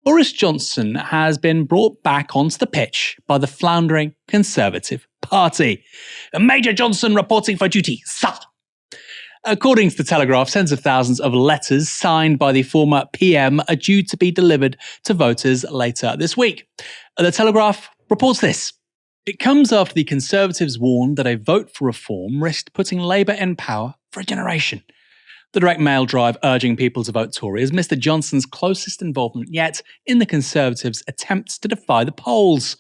Boris Johnson has been brought back onto the pitch by the floundering Conservative Party. Major Johnson reporting for duty, sir. According to The Telegraph, tens of thousands of letters signed by the former PM are due to be delivered to voters later this week. The Telegraph reports this. It comes after the Conservatives warned that a vote for reform risked putting Labour in power for a generation. The direct mail drive urging people to vote Tory is Mr Johnson's closest involvement yet in the Conservatives' attempts to defy the polls.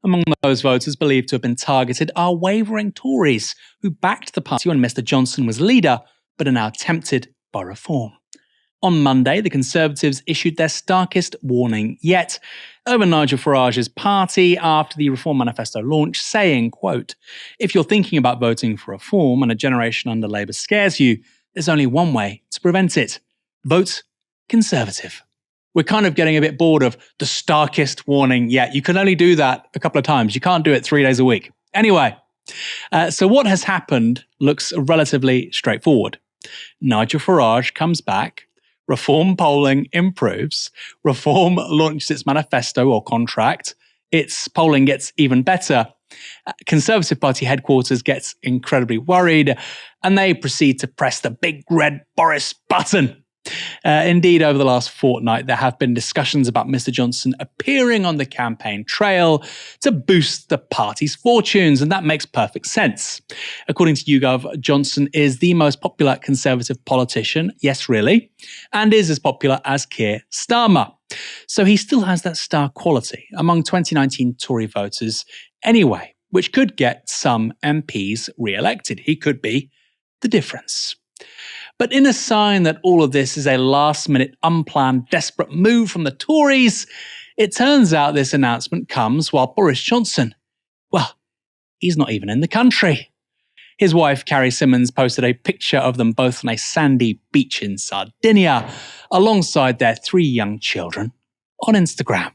Among those voters believed to have been targeted are wavering Tories, who backed the party when Mr Johnson was leader, but are now tempted by reform. On Monday, the Conservatives issued their starkest warning yet over Nigel Farage's party after the Reform Manifesto launch, saying, quote, "If you're thinking about voting for reform and a generation under Labour scares you, there's only one way to prevent it. Vote Conservative." We're kind of getting a bit bored of the starkest warning yet. You can only do that a couple of times. You can't do it 3 days a week. Anyway, so what has happened looks relatively straightforward. Nigel Farage comes back, Reform polling improves, Reform launches its manifesto or contract, its polling gets even better, Conservative Party headquarters gets incredibly worried, and they proceed to press the big red Boris button. Indeed, over the last fortnight, there have been discussions about Mr Johnson appearing on the campaign trail to boost the party's fortunes, and that makes perfect sense. According to YouGov, Johnson is the most popular Conservative politician, yes really, and is as popular as Keir Starmer. So he still has that star quality among 2019 Tory voters anyway, which could get some MPs re-elected. He could be the difference. But in a sign that all of this is a last-minute, unplanned, desperate move from the Tories, it turns out this announcement comes while Boris Johnson, well, he's not even in the country. His wife, Carrie Symonds, posted a picture of them both on a sandy beach in Sardinia, alongside their 3 young children, on Instagram.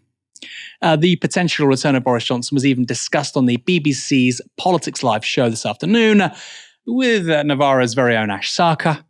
The potential return of Boris Johnson was even discussed on the BBC's Politics Live show this afternoon, with Novara's very own Ash Sarkar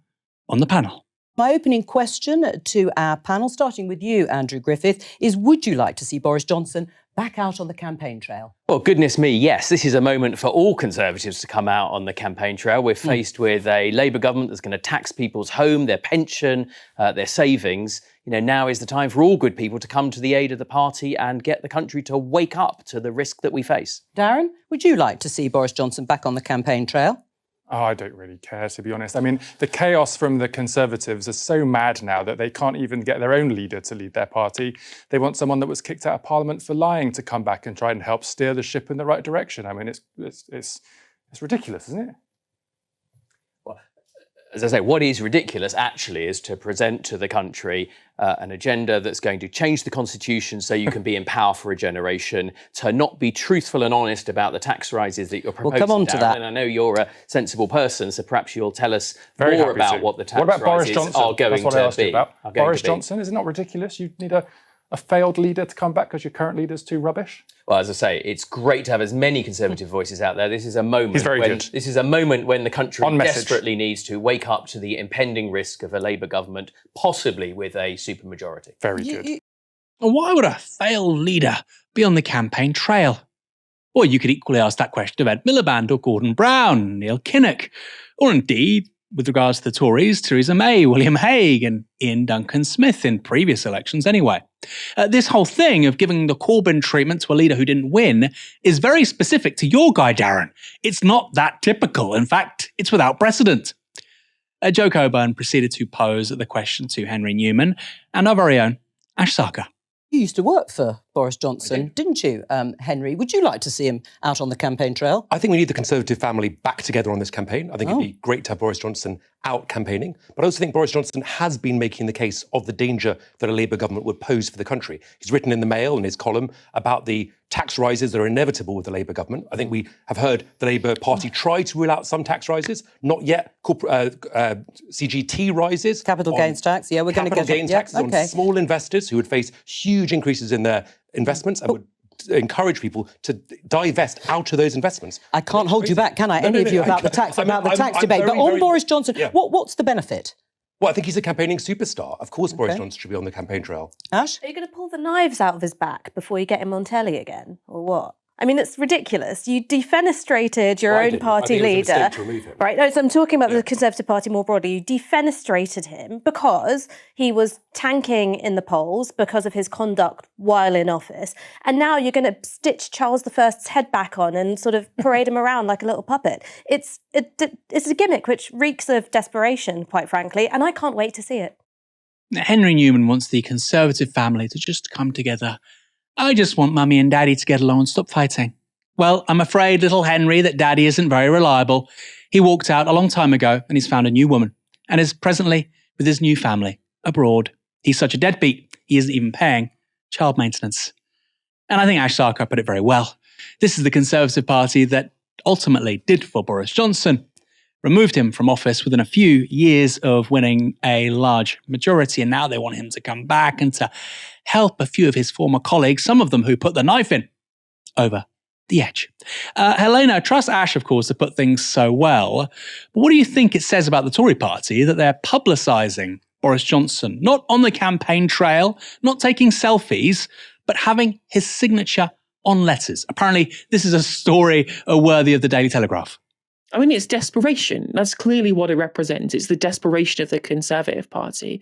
on the panel. My opening question to our panel, starting with you, Andrew Griffith, is would you like to see Boris Johnson back out on the campaign trail? Well, goodness me, yes. This is a moment for all Conservatives to come out on the campaign trail. We're faced with a Labour government that's going to tax people's home, their pension, their savings. You know, now is the time for all good people to come to the aid of the party and get the country to wake up to the risk that we face. Darren, would you like to see Boris Johnson back on the campaign trail? Oh, I don't really care, to be honest. I mean, the chaos from the Conservatives is so mad now that they can't even get their own leader to lead their party. They want someone that was kicked out of Parliament for lying to come back and try and help steer the ship in the right direction. I mean, it's ridiculous, isn't it? Well, as I say, what is ridiculous actually is to present to the country an agenda that's going to change the constitution so you can be in power for a generation, to not be truthful and honest about the tax rises that you're proposing. We'll come on to that. And I know you're a sensible person, so perhaps you'll tell us more about what the tax rises are going to be. Boris Johnson, is it not ridiculous? You need a failed leader to come back because your current leader's too rubbish? Well, as I say, it's great to have as many Conservative voices out there. This is a moment. He's very good. This is a moment when the country desperately needs to wake up to the impending risk of a Labour government, possibly with a supermajority. Very good. Why would a failed leader be on the campaign trail? Or you could equally ask that question of Ed Miliband or Gordon Brown, Neil Kinnock, or indeed, with regards to the Tories, Theresa May, William Hague and Ian Duncan Smith in previous elections anyway. This whole thing of giving the Corbyn treatment to a leader who didn't win is very specific to your guy, Darren. It's not that typical. In fact, it's without precedent. Joe Coburn proceeded to pose the question to Henry Newman and our very own Ash Sarkar. You used to work for Boris Johnson, didn't you, Henry? Would you like to see him out on the campaign trail? I think we need the Conservative family back together on this campaign. I think it'd be great to have Boris Johnson out campaigning. But I also think Boris Johnson has been making the case of the danger that a Labour government would pose for the country. He's written in the Mail, in his column, about the tax rises that are inevitable with the Labour government. I think we have heard the Labour Party try to rule out some tax rises, not yet CGT rises. Capital gains tax, yeah, we're going to get capital gains taxes on small investors who would face huge increases in their investments and would encourage people to divest out of those investments. I can't hold you back, can I? Any of you about the tax debate. But on Boris Johnson, what's the benefit? Well, I think he's a campaigning superstar. Of course, Boris Johnson should be on the campaign trail. Ash? Are you going to pull the knives out of his back before you get him on telly again, or what? I mean, it's ridiculous. You defenestrated your own party leader. Right? No, so I'm talking about the Conservative Party more broadly. You defenestrated him because he was tanking in the polls because of his conduct while in office. And now you're going to stitch Charles I's head back on and sort of parade him around like a little puppet. It's a gimmick which reeks of desperation, quite frankly, and I can't wait to see it. Henry Newman wants the Conservative family to just come together. I just want Mummy and Daddy to get along and stop fighting. Well, I'm afraid, little Henry, that Daddy isn't very reliable. He walked out a long time ago and he's found a new woman and is presently with his new family abroad. He's such a deadbeat, he isn't even paying child maintenance. And I think Ash Sarkar put it very well. This is the Conservative Party that ultimately did for Boris Johnson, removed him from office within a few years of winning a large majority, and now they want him to come back and to help a few of his former colleagues, some of them who put the knife in, over the edge. Helena, trust Ash, of course, to put things so well, but what do you think it says about the Tory party that they're publicising Boris Johnson, not on the campaign trail, not taking selfies, but having his signature on letters? Apparently, this is a story worthy of the Daily Telegraph. I mean, it's desperation. That's clearly what it represents. It's the desperation of the Conservative Party.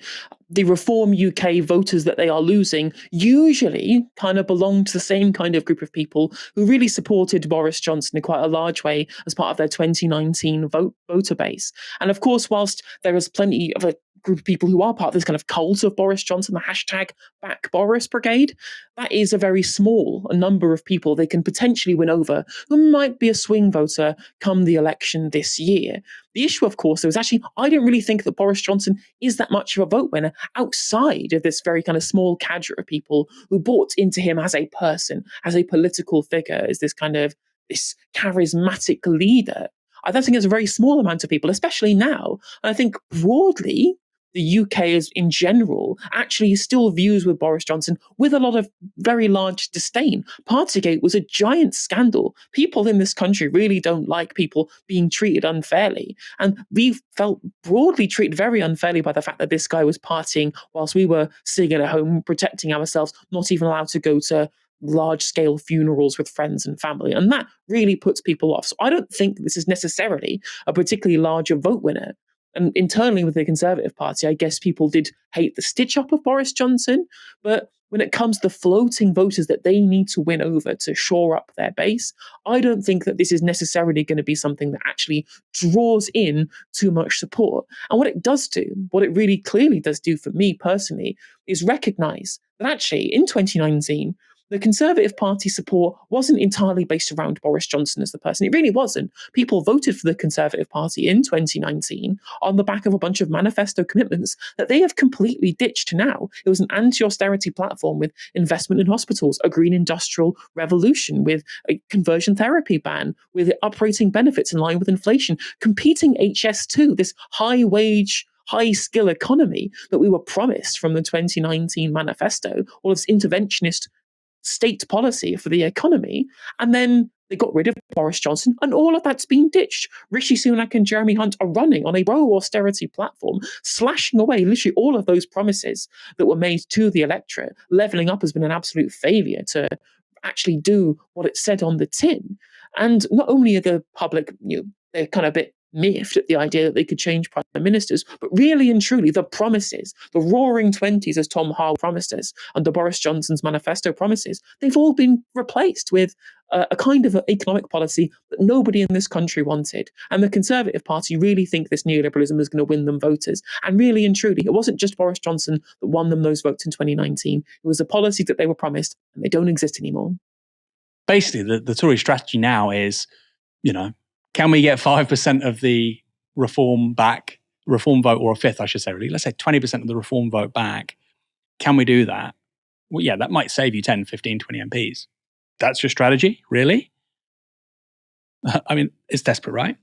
The Reform UK voters that they are losing usually kind of belong to the same kind of group of people who really supported Boris Johnson in quite a large way as part of their 2019 voter base. And of course, whilst there is plenty of a group of people who are part of this kind of cult of Boris Johnson, the hashtag Back Boris Brigade, that is a very small number of people they can potentially win over who might be a swing voter come the election this year. The issue, of course, is actually, I don't really think that Boris Johnson is that much of a vote winner outside of this very kind of small cadre of people who bought into him as a person, as a political figure, as this kind of this charismatic leader. I don't think it's a very small amount of people, especially now. And I think broadly, the UK is, in general, actually still views with Boris Johnson with a lot of very large disdain. Partygate was a giant scandal. People in this country really don't like people being treated unfairly. And we felt broadly treated very unfairly by the fact that this guy was partying whilst we were sitting at home, protecting ourselves, not even allowed to go to large-scale funerals with friends and family. And that really puts people off. So I don't think this is necessarily a particularly larger vote winner. And internally with the Conservative Party, I guess people did hate the stitch-up of Boris Johnson. But when it comes to the floating voters that they need to win over to shore up their base, I don't think that this is necessarily going to be something that actually draws in too much support. And what it does do, what it really clearly does do for me personally, is recognise that actually in 2019, the Conservative Party support wasn't entirely based around Boris Johnson as the person. It really wasn't. People voted for the Conservative Party in 2019 on the back of a bunch of manifesto commitments that they have completely ditched now. It was an anti-austerity platform with investment in hospitals, a green industrial revolution, with a conversion therapy ban, with uprating benefits in line with inflation, competing HS2, this high-wage, high-skill economy that we were promised from the 2019 manifesto, all of this interventionist state policy for the economy, and then they got rid of Boris Johnson, and all of that's been ditched. Rishi Sunak and Jeremy Hunt are running on a pro-austerity platform, slashing away literally all of those promises that were made to the electorate. Levelling Up has been an absolute failure to actually do what it said on the tin. And not only are the public, they're kind of a bit miffed at the idea that they could change prime ministers, but really and truly the promises, the roaring 20s as Tom Harwood promised us under Boris Johnson's manifesto promises, they've all been replaced with a kind of economic policy that nobody in this country wanted. And the Conservative Party really think this neoliberalism is going to win them voters. And really and truly, it wasn't just Boris Johnson that won them those votes in 2019. It was a policy that they were promised, and they don't exist anymore. Basically, the Tory strategy now is, can we get 5% of the reform vote, or a fifth, I should say, really? Let's say 20% of the reform vote back. Can we do that? Well, yeah, that might save you 10, 15, 20 MPs. That's your strategy? Really? I mean, it's desperate, right?